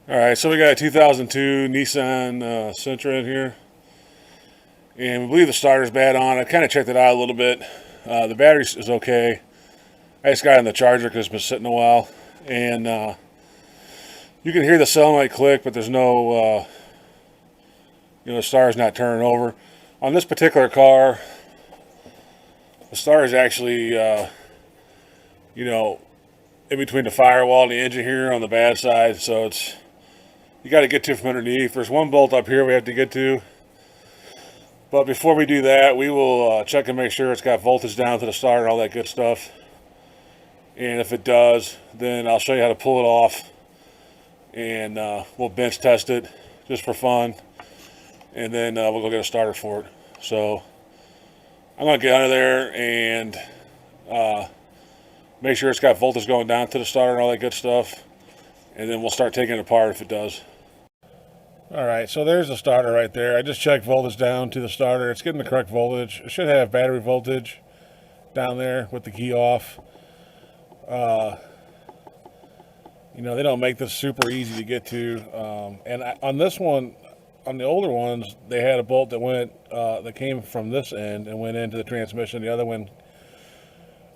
All right, so we got a 2002 Nissan Sentra in here, and we believe the starter's bad on. I kind of checked it out a little bit. The battery is okay. I just got it in the charger because it's been sitting a while, and you can hear the solenoid click, but there's no, the starter's not turning over. On this particular car, the starter is actually, in between the firewall and the engine here on the bad side, so you got to get to it from underneath. There's one bolt up here we have to get to. But before we do that, we will check and make sure it's got voltage down to the starter, all that good stuff. And if it does, then I'll show you how to pull it off. And we'll bench test it just for fun. And then we'll go get a starter for it. So I'm going to get under there and make sure it's got voltage going down to the starter and all that good stuff. And then we'll start taking it apart if it does. Alright, so there's the starter right there. I just checked voltage down to the starter. It's getting the correct voltage. It should have battery voltage down there with the key off. They don't make this super easy to get to. On this one, on the older ones, they had a bolt that came from this end and went into the transmission. The other one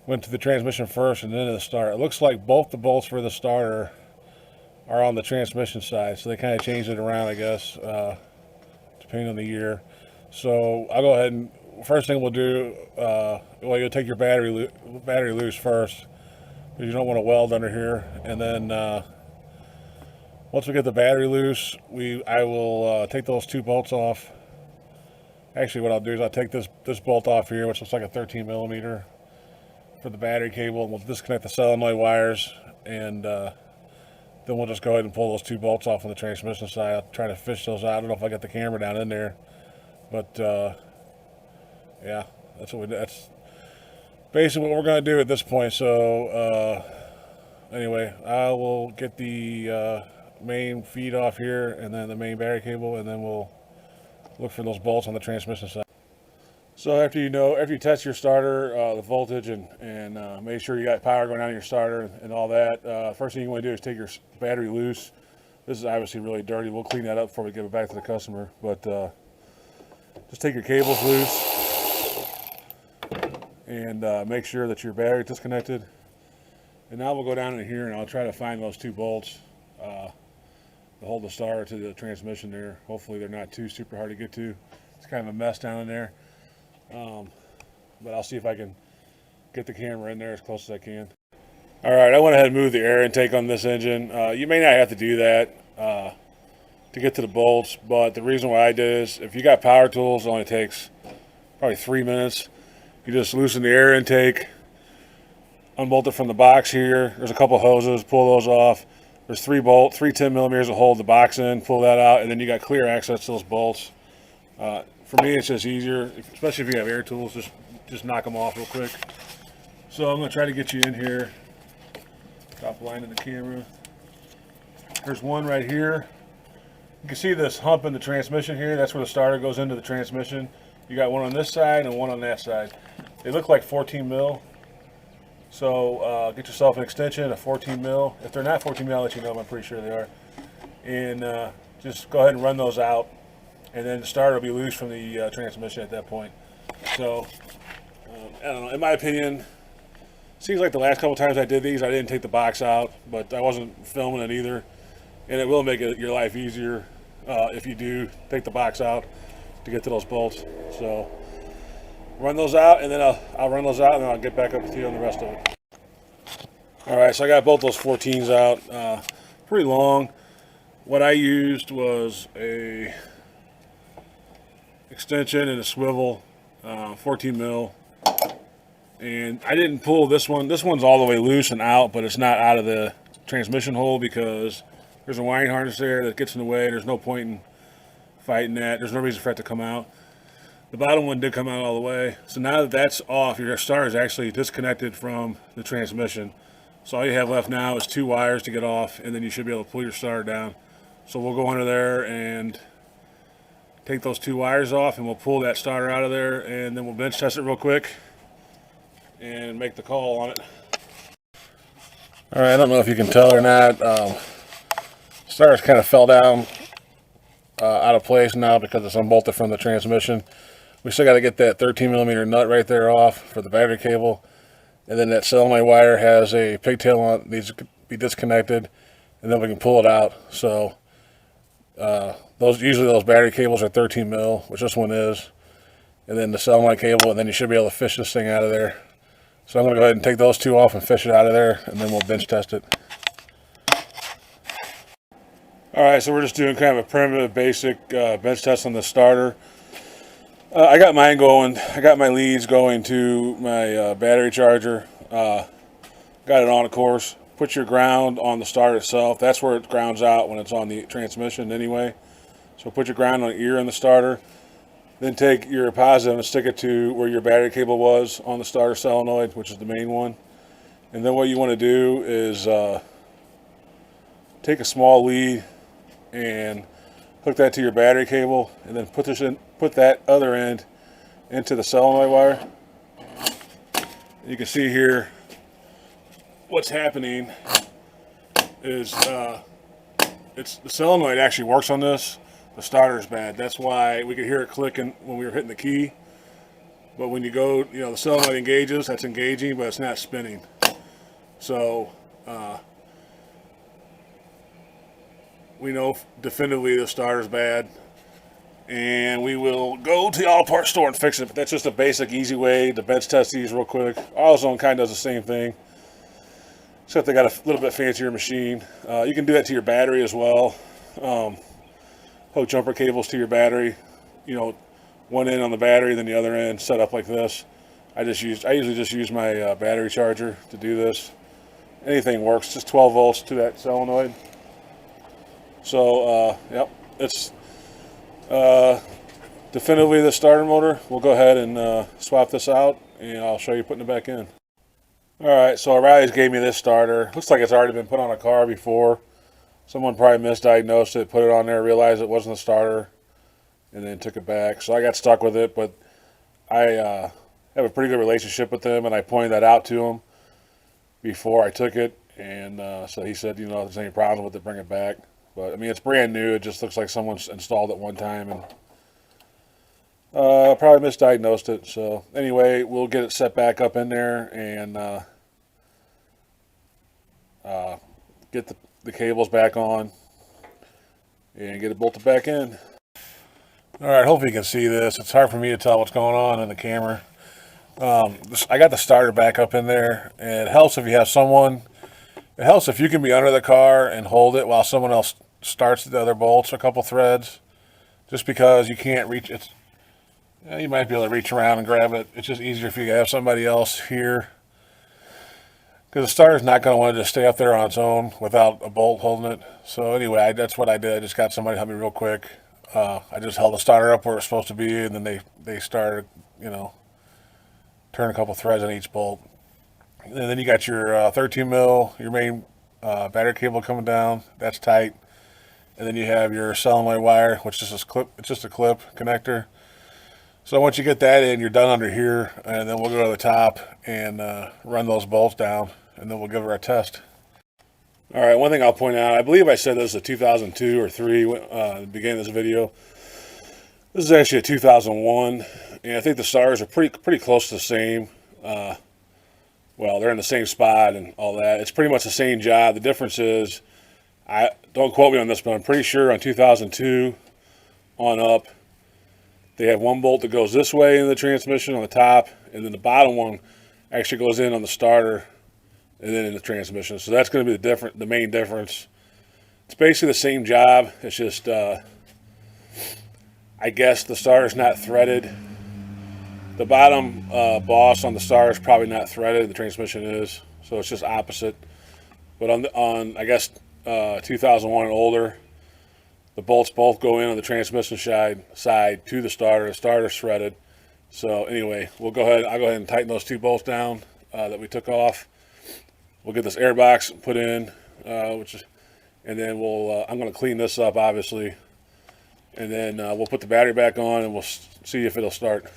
went to the transmission first and then to the starter. It looks like both the bolts for the starter are on the transmission side, so they kind of changed it around, I guess, depending on the year. So I'll go ahead and first thing we'll do, you'll take your battery loose first, because you don't want to weld under here. And then once we get the battery loose, I will take those two bolts off. Actually, what I'll do is I'll take this bolt off here, which looks like a 13 millimeter for the battery cable, and we'll disconnect the solenoid wires, and then we'll just go ahead and pull those two bolts off on the transmission side. I'll try to fish those out. I don't know if I got the camera down in there, but yeah, that's basically what we're going to do at this point. So anyway, I will get the main feed off here and then the main battery cable, and then we'll look for those bolts on the transmission side. So after you test your starter, the voltage, and make sure you got power going down in your starter and all that, first thing you want to do is take your battery loose. This is obviously really dirty. We'll clean that up before we give it back to the customer. But just take your cables loose and make sure that your battery is disconnected. And now we'll go down in here and I'll try to find those two bolts to hold the starter to the transmission there. Hopefully they're not too super hard to get to. It's kind of a mess down in there. But I'll see if I can get the camera in there as close as I can. Alright, I went ahead and moved the air intake on this engine. You may not have to do that to get to the bolts, but the reason why I did is if you got power tools, it only takes probably 3 minutes. You just loosen the air intake, unbolt it from the box here. There's a couple hoses, pull those off. There's three 10 millimeters that hold the box in, pull that out, and then you got clear access to those bolts. For me, it's just easier, especially if you have air tools, just knock them off real quick. So I'm going to try to get you in here. Top line in the camera. There's one right here. You can see this hump in the transmission here. That's where the starter goes into the transmission. You got one on this side and one on that side. They look like 14 mil. So get yourself an extension, a 14 mil. If they're not 14 mil, I'll let you know. I'm pretty sure they are. And just go ahead and run those out. And then the starter will be loose from the transmission at that point. So, I don't know, in my opinion, seems like the last couple times I did these, I didn't take the box out, but I wasn't filming it either. And it will make your life easier if you do take the box out to get to those bolts. So, run those out, and then I'll run those out, and then I'll get back up with you on the rest of it. Alright, so I got both those 14s out. Pretty long. What I used was a extension and a swivel, 14 mil, and I didn't pull this one. This one's all the way loose and out, but it's not out of the transmission hole because there's a wiring harness there that gets in the way. There's no point in fighting that. There's no reason for it to come out. The bottom one did come out all the way. So now that that's off, your starter is actually disconnected from the transmission. So all you have left now is two wires to get off, and then you should be able to pull your starter down. So we'll go under there and take those two wires off, and we'll pull that starter out of there, and then we'll bench test it real quick and make the call on it. All right, I don't know if you can tell or not. starters kind of fell down out of place now because it's unbolted from the transmission. We still got to get that 13 millimeter nut right there off for the battery cable. And then that solenoid wire has a pigtail on it, needs to be disconnected, and then we can pull it out. So usually those battery cables are 13 mil, which this one is. And then the solenoid cable, and then you should be able to fish this thing out of there. So I'm going to go ahead and take those two off and fish it out of there, and then we'll bench test it. Alright, so we're just doing kind of a primitive, basic bench test on the starter. I got mine going. I got my leads going to my battery charger. Got it on, of course. Put your ground on the starter itself. That's where it grounds out when it's on the transmission anyway. So put your ground on the ear in the starter. Then take your positive and stick it to where your battery cable was on the starter solenoid, which is the main one. And then what you want to do is take a small lead and hook that to your battery cable, and then put that other end into the solenoid wire. You can see here what's happening is the solenoid actually works on this. The starter's bad. That's why we could hear it clicking when we were hitting the key. But when you go, the solenoid engages, that's engaging, but it's not spinning. So we know definitively the starter's bad. And we will go to the auto parts store and fix it. But that's just a basic, easy way to bench test these real quick. AutoZone kind of does the same thing, except they got a little bit fancier machine. You can do that to your battery as well. Hook jumper cables to your battery. One end on the battery, then the other end set up like this. I usually just use my battery charger to do this. Anything works. Just 12 volts to that solenoid. So yep, it's definitively the starter motor. We'll go ahead and swap this out, and I'll show you putting it back in. Alright, so O'Reilly's gave me this starter. Looks like it's already been put on a car before. Someone probably misdiagnosed it, put it on there, realized it wasn't a starter, and then took it back. So I got stuck with it, but I have a pretty good relationship with them, and I pointed that out to him before I took it, and so he said, if there's any problem with it, bring it back. But, I mean, it's brand new. It just looks like someone's installed it one time and probably misdiagnosed it. So, anyway, we'll get it set back up in there and get the cables back on and get it bolted back in. Alright, hopefully you can see this. It's hard for me to tell what's going on in the camera. I got the starter back up in there, and it helps if you have someone. It helps if you can be under the car and hold it while someone else starts the other bolts, a couple threads, just because you can't reach it. You might be able to reach around and grab it. It's just easier if you have somebody else here, because the starter's not going to want to just stay up there on its own without a bolt holding it. So anyway, that's what I did. I just got somebody to help me real quick. I just held the starter up where it's supposed to be, and then they started, turn a couple threads on each bolt. And then you got your 13 mil, your main battery cable coming down. That's tight. And then you have your solenoid wire, which is it's just a clip connector. So once you get that in, you're done under here, and then we'll go to the top and run those bolts down, and then we'll give it a test. All right, one thing I'll point out, I believe I said this is a 2002 or 3 at the beginning of this video. This is actually a 2001, and I think the starters are pretty close to the same. Well, they're in the same spot and all that. It's pretty much the same job. The difference is, don't quote me on this, but I'm pretty sure on 2002 on up, they have one bolt that goes this way in the transmission on the top, and then the bottom one actually goes in on the starter and then in the transmission. So that's going to be the main difference. It's basically the same job. It's just, I guess the starter's not threaded. The bottom boss on the starter is probably not threaded. The transmission is, so it's just opposite. But on I guess 2001 and older, the bolts both go in on the transmission side to the starter. The starter's threaded. So anyway, I'll go ahead and tighten those two bolts down that we took off. We'll get this air box put in, and then I'm going to clean this up, obviously, and then we'll put the battery back on and we'll see if it'll start.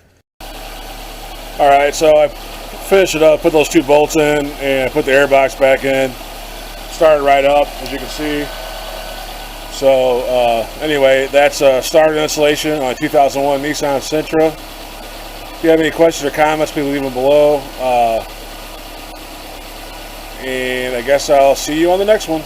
All right, so I finished it up, put those two bolts in, and put the air box back in. Started right up, as you can see. So anyway, that's starter installation on a 2001 Nissan Sentra. If you have any questions or comments, please leave them below. And I guess I'll see you on the next one.